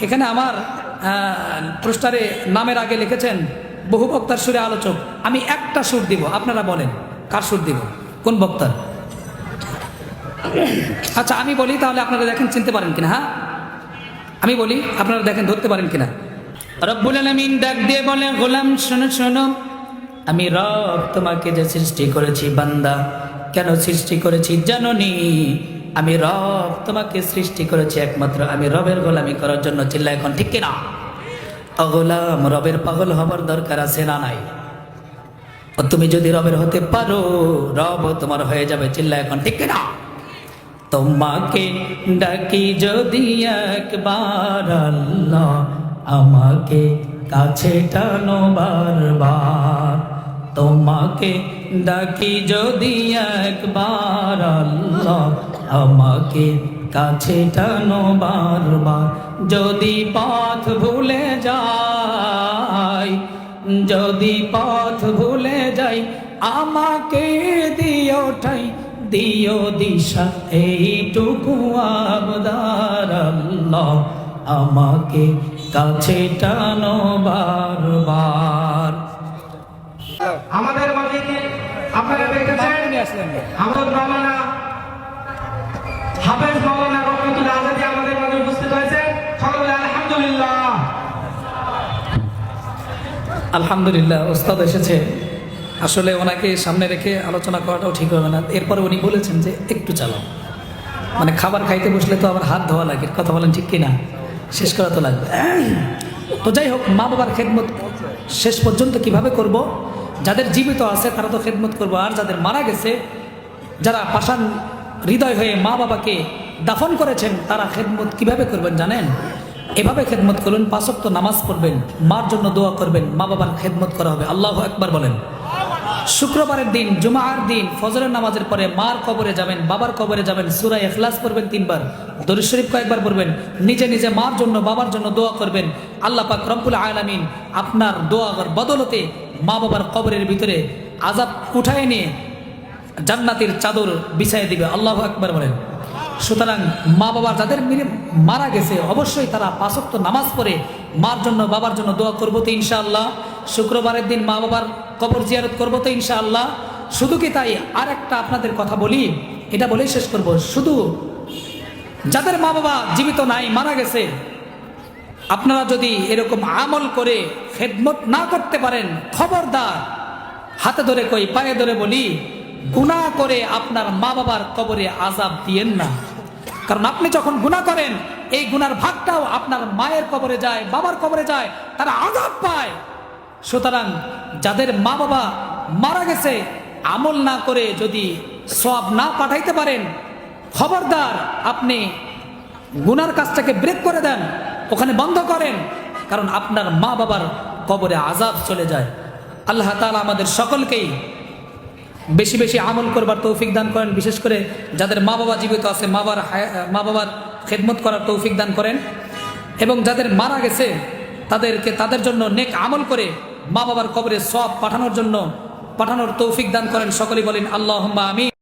এখানে আমার পোস্টারে নামের আগে লিখেছেন বহু বক্তার সুরে আলোচক। আমি একটা সুর দিব, আপনারা বলেন কার সুর দিব, কোন বক্তার? আচ্ছা আমি বলি, তাহলে আপনারা দেখেন চিনতে পারেন কিনা। হ্যাঁ আমি বলি, আপনারা দেখেন ধরতে পারেন কিনা। রব্বুল আলামিন ডাক দিয়ে বলে, গোলাম শোনো শোনো, আমি রব তোমাকে যে সৃষ্টি করেছি বান্দা, কেন সৃষ্টি করেছি জানোনি? আমি রব তোমাকে সৃষ্টি করেছি একমাত্র আমি রবের গোলামি করার জন্য। চিল্লা এখন ঠিক কিনা? গোলাম, রবের পাগল হবার দরকার আছে না নাই? তুমি যদি রবের হতে পারো, রব তোমার হয়ে যাবে। চিল্লা এখন ঠিক কিনা? তোমাকে ডাকি যদি একবার আল্লাহ, আমাকে কাছে টানো বারবার। তোমাকে ডাকি যদি একবার আল্লাহ, আমাকে কাছে টানো বারবার। যদি পথ ভুলে যাই, যদি পথ ভুলে যাই, আমাকে দিও ঠাই, দিও দিশা, এইটুকু আবদার আল্লাহ, আমাকে কাছে টানো বারবার। আমাদের মাঝে আপনারা দেখেছেন আমাদের মাওলানা হাফেজ মাওলানা রহমতুল্লাহ আজাদি আমাদের মাঝে উপস্থিত হয়েছে। সকলে আলহামদুলিল্লাহ। আলহামদুলিল্লাহ, ওস্তাদ এসেছে। আসলে ওনাকে সামনে রেখে আলোচনা করাটাও ঠিক হবে না। এরপরে উনি বলেছেন যে একটু চালাও, মানে খাবার খাইতে বসলে তো আবার হাত ধোয়া লাগে। কথা বলেন ঠিক কিনা? শেষ করা তো লাগবে। তো যাই হোক, মা বাবার খেদমত শেষ পর্যন্ত কিভাবে করব? যাদের জীবিত আছে তারা তো খেদমত করবো, আর যাদের মারা গেছে, যারা পাষাণ হৃদয় হয়ে মা বাবাকে দাফন করেছেন, তারা খেদমত কিভাবে করবেন জানেন? এভাবে খেদমত করুন, 5 ওয়াক্ত নামাজ পড়বেন, মার জন্য দোয়া করবেন, মা বাবার খেদমত করা হবে। আল্লাহু আকবার বলেন। শুক্রবারের দিন, জুমার দিন ফজরের নামাজের পরে মার কবরে যাবেন, বাবার কবরে যাবেন, সূরা ইখলাস পড়বেন 3 বার, দরুদ শরীফ কয়েকবার পড়বেন, নিজে নিজে মার জন্য বাবার জন্য দোয়া করবেন। আল্লাহ পাক রব্বুল আলামিন আপনার দোয়ার বদলতে মা বাবার কবরের ভিতরে আযাব উঠায় নিয়ে জান্নাতের চাদর বিছায় দিবে। আল্লাহু আকবার বলেন। সুতরাং মা বাবা যাদের মারা গেছে, অবশ্যই তারা 5 ওয়াক্ত নামাজ পড়ে মার জন্য বাবার জন্য দোয়া করবো তো ইনশাআল্লাহ। শুক্রবারের দিন মা বাবার কবর জিয়ারত করবো তো ইনশাআল্লাহ। শুধু কি তাই, আর একটা আপনাদের কথা বলি, এটা বলেই শেষ করব। শুধু যাদের মা বাবা জীবিত নাই, মারা গেছে, আপনারা যদি এরকম আমল করে খেদমত না করতে পারেন, খবরদার, হাতে ধরে কই, পায়ে ধরে বলি, গুনাহ করে আপনার মা বাবার কবরে আযাব দিয়েন না। কারণ আপনি যখন গুনাহ করেন, এই গুনার ভাগটাও আপনার মায়ের কবরে যায়, বাবার কবরে যায়, তারা আযাব পায়। সুতরাং যাদের মা বাবা মারা গেছে, আমল না করে যদি সওয়াব না পাঠাইতে পারেন, খবরদার আপনি গুনার কাজটাকে ব্রেক করে দেন, ওখানে বন্ধ করেন, কারণ আপনার মা বাবার কবরে আযাব চলে যায়। আল্লাহ তাআলা আমাদের সকলকেই বেশি বেশি আমল করবার তৌফিক দান করেন। বিশেষ করে যাদের মা বাবা জীবিত আছে, মা বাবার খেদমত করার তৌফিক দান করেন। এবং যাদের মারা গেছে তাদের জন্য নেক আমল করে মা বাবার কবরে সওয়াব পাঠানোর তৌফিক দান করেন। সকলেই বলেন আল্লাহুম্মা আমিন।